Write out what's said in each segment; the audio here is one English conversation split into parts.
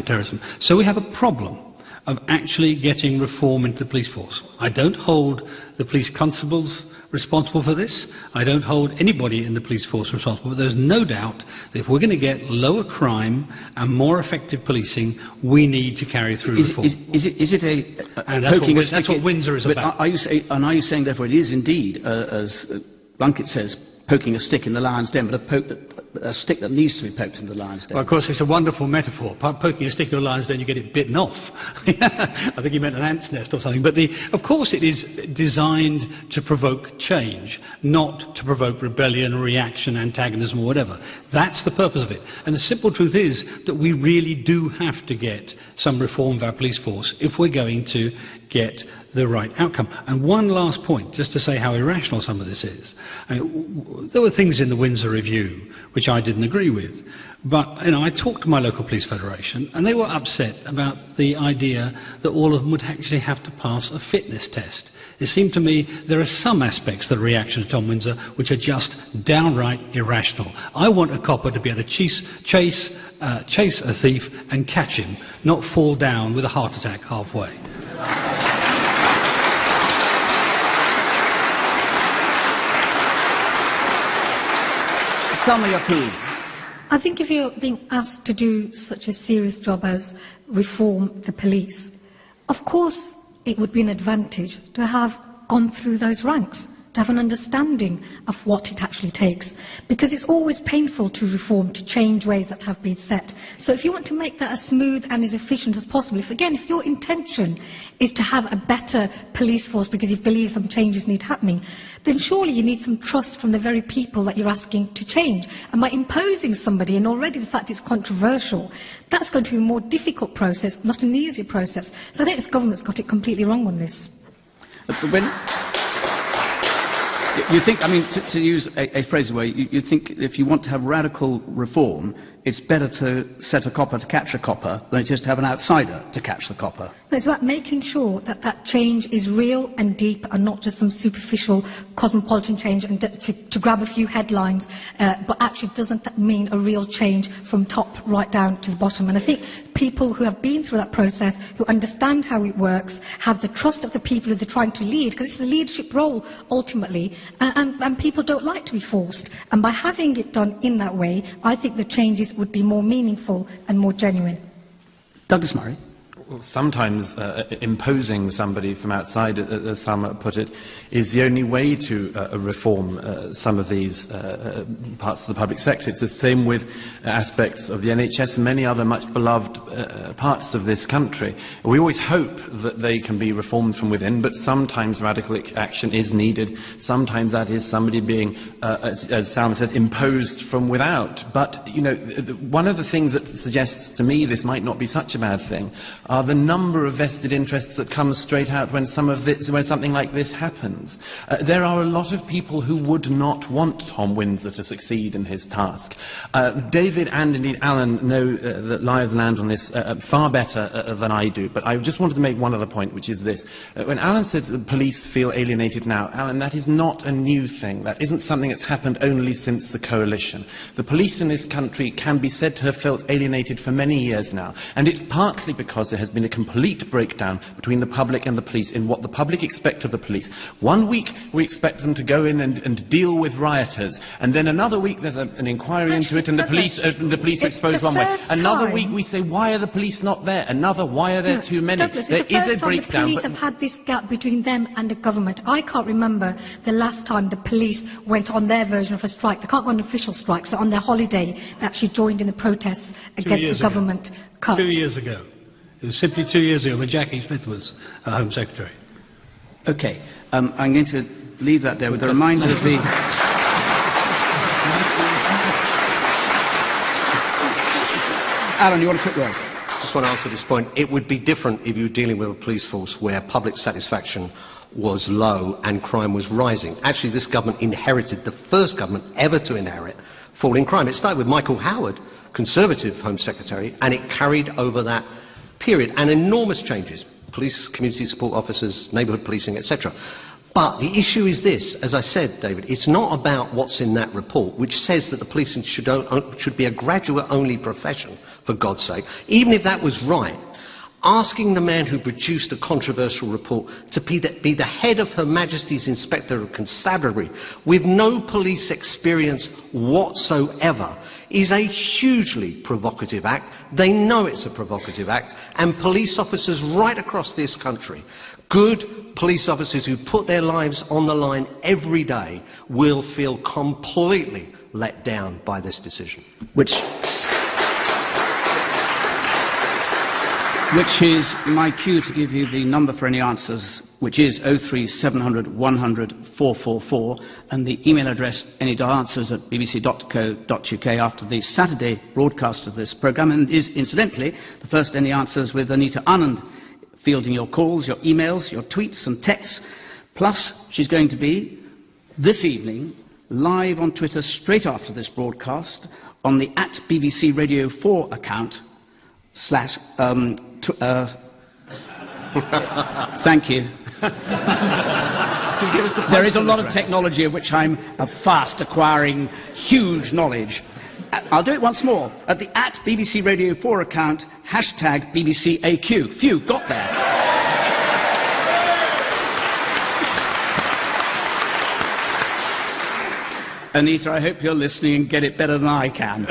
counter-terrorism. So we have a problem of actually getting reform into the police force. I don't hold the police constables responsible for this. I don't hold anybody in the police force responsible. But there's no doubt that if we're going to get lower crime and more effective policing, we need to carry through reform. Is it a poking a stick? That's what Windsor is about. Are you saying, therefore, it is indeed, as Blunkett says, poking a stick in the lion's den, but a stick that needs to be poked in the lion's den? Well, of course, it's a wonderful metaphor. Poking a stick in a lion's den, you get it bitten off. I think he meant an ant's nest or something. But of course it is designed to provoke change, not to provoke rebellion, reaction, antagonism or whatever. That's the purpose of it. And the simple truth is that we really do have to get some reform of our police force if we're going to get the right outcome. And one last point, just to say how irrational some of this is. There were things in the Windsor Review which I didn't agree with, but I talked to my local police federation and they were upset about the idea that all of them would actually have to pass a fitness test. It seemed to me there are some aspects of the reaction to Tom Windsor which are just downright irrational. I want a copper to be able to chase a thief and catch him, not fall down with a heart attack halfway. I think if you're being asked to do such a serious job as reform the police, of course it would be an advantage to have gone through those ranks, to have an understanding of what it actually takes. Because it's always painful to reform, to change ways that have been set. So if you want to make that as smooth and as efficient as possible, if your intention is to have a better police force because you believe some changes need happening, then surely you need some trust from the very people that you're asking to change. And by imposing somebody, and already the fact it's controversial, that's going to be a more difficult process, not an easier process. So I think this government's got it completely wrong on this. You think, to use a phrase away, you think if you want to have radical reform, it's better to set a copper to catch a copper than just to have an outsider to catch the copper. It's about making sure that that change is real and deep and not just some superficial cosmopolitan change and to grab a few headlines, but actually doesn't mean a real change from top right down to the bottom. And I think people who have been through that process, who understand how it works, have the trust of the people who they're trying to lead, because it's a leadership role ultimately, and people don't like to be forced. And by having it done in that way, I think the changes would be more meaningful and more genuine. Douglas Murray. Well, sometimes imposing somebody from outside, as some put it, is the only way to reform some of these parts of the public sector. It's the same with aspects of the NHS and many other much beloved parts of this country. We always hope that they can be reformed from within, but sometimes radical action is needed. Sometimes that is somebody being, as Salma says, imposed from without. But, one of the things that suggests to me this might not be such a bad thing are the number of vested interests that come straight out when something like this happens. There are a lot of people who would not want Tom Windsor to succeed in his task. David and indeed Alan know the lie of the land on this far better than I do, but I just wanted to make one other point, which is this. When Alan says the police feel alienated now, Alan, that is not a new thing. That isn't something that's happened only since the coalition. The police in this country can be said to have felt alienated for many years now, and it's partly because there has been a complete breakdown between the public and the police in what the public expect of the police. One week we expect them to go in and deal with rioters, and then another week there's an inquiry into it and the police are exposed one way. Another week we say, why are the police not there? Another, why are there too many? Douglas, there it's the first is a breakdown. time the police have had this gap between them and the government. I can't remember the last time the police went on their version of a strike. They can't go on an official strike, so on their holiday they actually joined in the protests against the government cuts. 2 years ago. It was simply 2 years ago when Jackie Smith was Home Secretary. OK. I'm going to leave that there with a reminder of the... Alan, you want a quick word? Just want to answer this point. It would be different if you were dealing with a police force where public satisfaction was low and crime was rising. Actually, this government inherited, the first government ever to inherit, falling crime. It started with Michael Howard, Conservative Home Secretary, and it carried over that period, and enormous changes, police, community support officers, neighbourhood policing, etc. But the issue is this, as I said, David, it's not about what's in that report, which says that the policing should be a graduate-only profession, for God's sake. Even if that was right, asking the man who produced a controversial report to be the head of Her Majesty's Inspector of Constabulary with no police experience whatsoever is a hugely provocative act. They know it's a provocative act, and police officers right across this country, good police officers who put their lives on the line every day, will feel completely let down by this decision. Which is my cue to give you the number for any answers, which is 03700 100 444, and the email address any.answers@bbc.co.uk after the Saturday broadcast of this programme, and is, incidentally, the first Any Answers with Anita Anand, fielding your calls, your emails, your tweets and texts. Plus, she's going to be, this evening, live on Twitter straight after this broadcast on the @BBC Radio 4 account / thank you. There is a lot of technology of which I'm fast acquiring huge knowledge. I'll do it once more. At the @BBC Radio 4 account, #BBCAQ. Phew, got there. Anita, I hope you're listening and get it better than I can.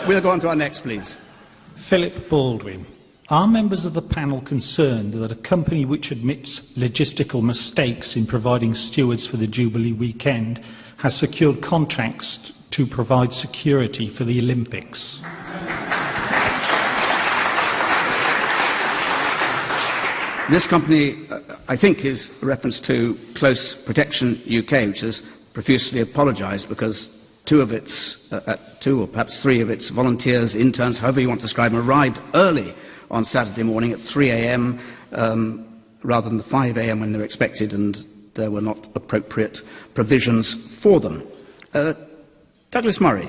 We'll go on to our next, please. Philip Baldwin. Are members of the panel concerned that a company which admits logistical mistakes in providing stewards for the Jubilee weekend has secured contracts to provide security for the Olympics? This company, I think, is a reference to Close Protection UK, which has profusely apologised because two or perhaps three of its volunteers, interns, however you want to describe them, arrived early on Saturday morning at 3 a.m. Rather than the 5 a.m. when they were expected, and there were not appropriate provisions for them. Douglas Murray.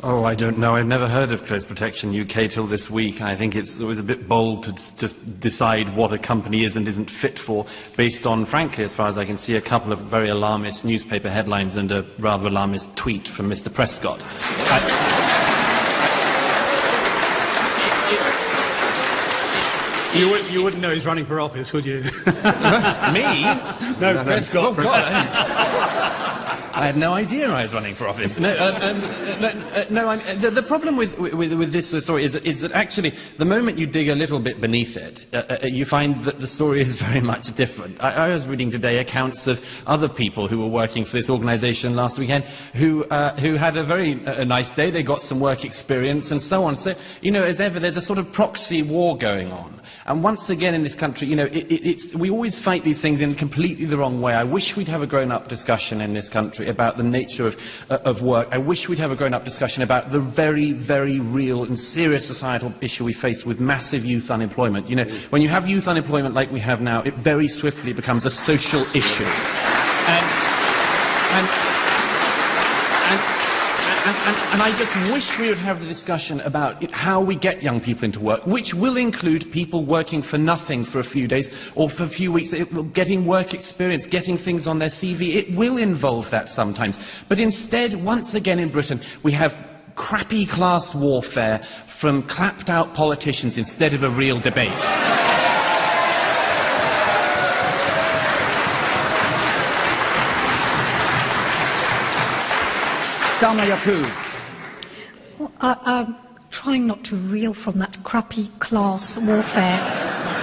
Oh, I don't know. I've never heard of Close Protection UK till this week. I think it was a bit bold to just decide what a company is and isn't fit for, based on, frankly, as far as I can see, a couple of very alarmist newspaper headlines and a rather alarmist tweet from Mr. Prescott. You wouldn't know he's running for office, would you? Me? No, Prescott. Oh, God. I had no idea I was running for office. The problem with this story is that actually, the moment you dig a little bit beneath it, you find that the story is very much different. I was reading today accounts of other people who were working for this organisation last weekend who had a very nice day. They got some work experience and so on. So, you know, as ever, there's a sort of proxy war going on. And once again in this country, you know, we always fight these things in completely the wrong way. I wish we'd have a grown-up discussion in this country about the nature of work. I wish we'd have a grown-up discussion about the very, very real and serious societal issue we face with massive youth unemployment. You know, when you have youth unemployment like we have now, it very swiftly becomes a social issue. And I just wish we would have the discussion about how we get young people into work, which will include people working for nothing for a few days or for a few weeks, getting work experience, getting things on their CV. It will involve that sometimes. But instead, once again in Britain, we have crappy class warfare from clapped-out politicians instead of a real debate. Salma Yaqub. Well, I'm trying not to reel from that crappy class warfare.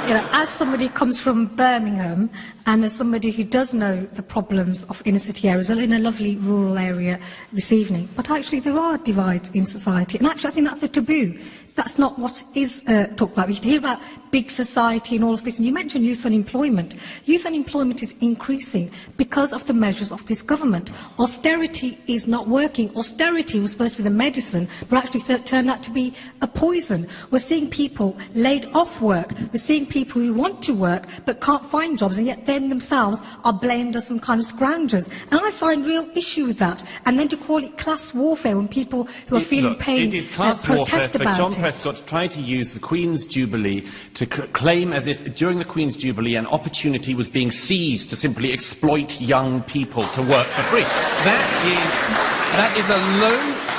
You know, as somebody who comes from Birmingham and as somebody who does know the problems of inner city areas, well, in a lovely rural area this evening, but actually there are divides in society, and actually I think that's the taboo. That's not what is talked about. We hear about big society and all of this, and you mentioned youth unemployment. Youth unemployment is increasing because of the measures of this government. Austerity is not working. Austerity was supposed to be the medicine, but actually turned out to be a poison. We're seeing people laid off work. We're seeing people who want to work but can't find jobs, and yet then themselves are blamed as some kind of scroungers. And I find real issue with that. And then to call it class warfare when people who are feeling pain it is class protest warfare about for John it. Prescott tried to use the Queen's Jubilee to claim as if during the Queen's Jubilee an opportunity was being seized to simply exploit young people to work for free.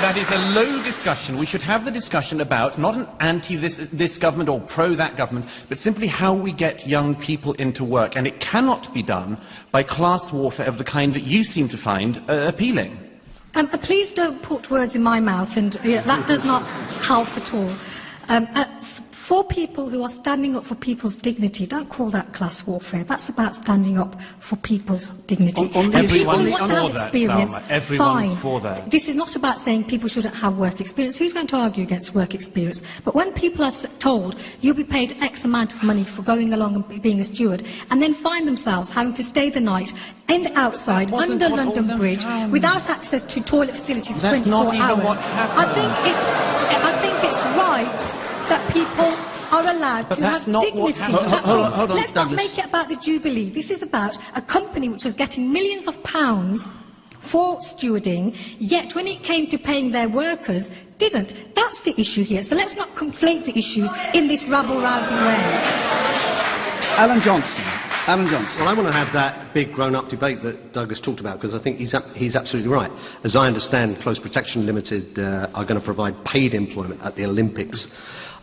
That is a low discussion. We should have the discussion about not an anti-this government or pro-that government, but simply how we get young people into work. And it cannot be done by class warfare of the kind that you seem to find appealing. Please don't put words in my mouth, and that does not help at all. For people who are standing up for people's dignity, don't call that class warfare. That's about standing up for people's dignity. Everyone's want to have experience, Everyone's fine. for that. This is not about saying people shouldn't have work experience. Who's going to argue against work experience? But when people are told you'll be paid X amount of money for going along and being a steward, and then find themselves having to stay the night in the outside under London Bridge without access to toilet facilities for 24 hours, I think it's right that people are allowed to have dignity. Hold on, Let's not make it about the Jubilee. This is about a company which was getting millions of pounds for stewarding, yet when it came to paying their workers, didn't. That's the issue here. So let's not conflate the issues in this rabble-rousing way. Alan Johnson. Well, I want to have that big grown-up debate that Doug has talked about, because I think he's absolutely right. As I understand, Close Protection Limited are going to provide paid employment at the Olympics.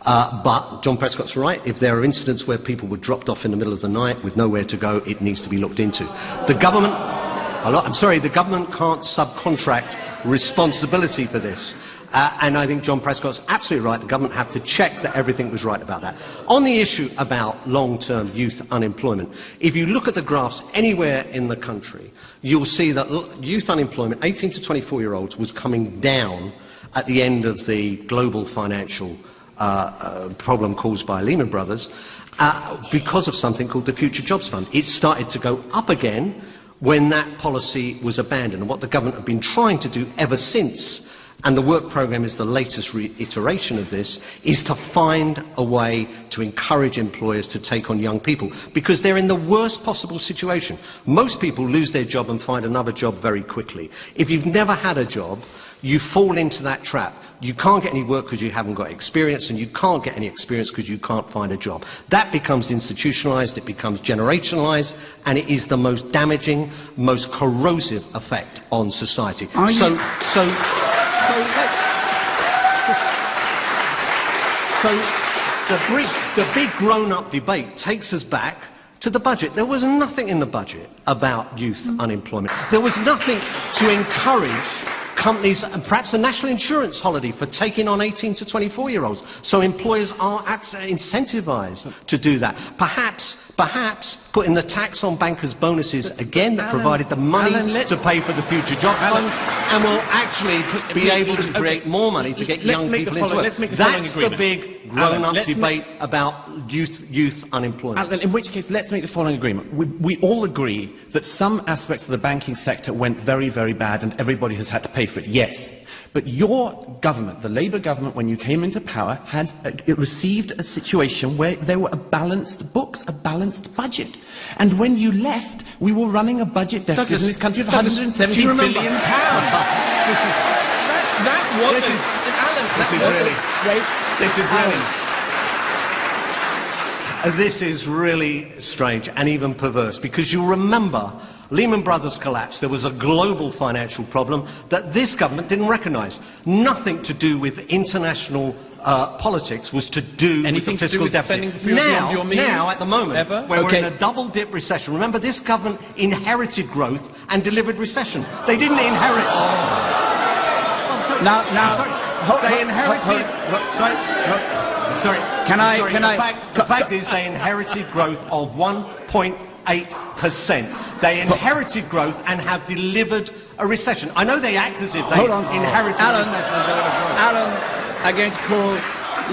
But John Prescott's right. If there are incidents where people were dropped off in the middle of the night with nowhere to go, it needs to be looked into. The government can't subcontract responsibility for this. And I think John Prescott's absolutely right. The government have to check that everything was right about that. On the issue about long-term youth unemployment, if you look at the graphs anywhere in the country, you'll see that youth unemployment, 18 to 24-year-olds, was coming down at the end of the global financial problem caused by Lehman Brothers because of something called the Future Jobs Fund. It started to go up again when that policy was abandoned. And what the government have been trying to do ever since, and the work programme is the latest reiteration of this, is to find a way to encourage employers to take on young people, because they're in the worst possible situation. Most people lose their job and find another job very quickly. If you've never had a job, you fall into that trap. You can't get any work because you haven't got experience, and you can't get any experience because you can't find a job. That becomes institutionalised, it becomes generationalised, and it is the most damaging, most corrosive effect on society. So the big grown-up debate takes us back to the budget. There was nothing in the budget about youth unemployment. There was nothing to encourage companies, and perhaps a national insurance holiday for taking on 18 to 24-year-olds. So employers are incentivised to do that. Perhaps putting the tax on bankers' bonuses again that provided the money to pay for the Future Jobs Fund, and will actually be able to create more money to get young people into work. That's the big grown-up debate about youth unemployment. Alan, in which case, let's make the following agreement. We all agree that some aspects of the banking sector went very, very bad and everybody has had to pay for it, yes. But your government, the Labour government, when you came into power, had received a situation where there were balanced books, a balanced budget. And when you left, we were running a budget deficit in this country of £170 billion. This is really strange and even perverse, because you'll remember Lehman Brothers collapse. There was a global financial problem that this government didn't recognise. Nothing to do with international politics was to do with the fiscal deficit. Now, at the moment, when we're in a double-dip recession, remember this government inherited growth and delivered recession. They didn't inherit... They inherited... The fact is they inherited growth of 1.8%. They inherited growth and have delivered a recession. I know they act as if they inherited a recession and delivered growth. Alan, I'm going to call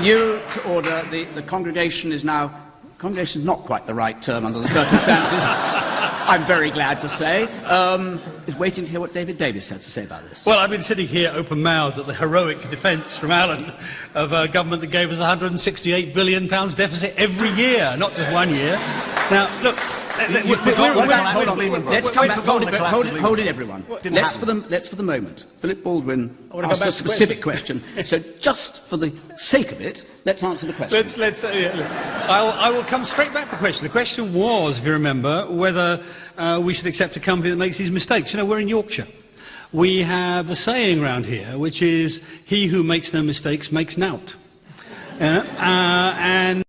you to order. The congregation is now... Congregation is not quite the right term under the circumstances. I'm very glad to say, is waiting to hear what David Davis has to say about this. Well, I've been sitting here open-mouthed at the heroic defence from Alan of a government that gave us £168 billion deficit every year, not just 1 year. Now, look, Let's come back. Hold it, everyone. Let's for the moment. Philip Baldwin asked a specific question. So, just for the sake of it, let's answer the question. I will come straight back to the question. The question was, if you remember, whether we should accept a company that makes these mistakes. You know, we're in Yorkshire. We have a saying around here, which is, "He who makes no mistakes makes nout." And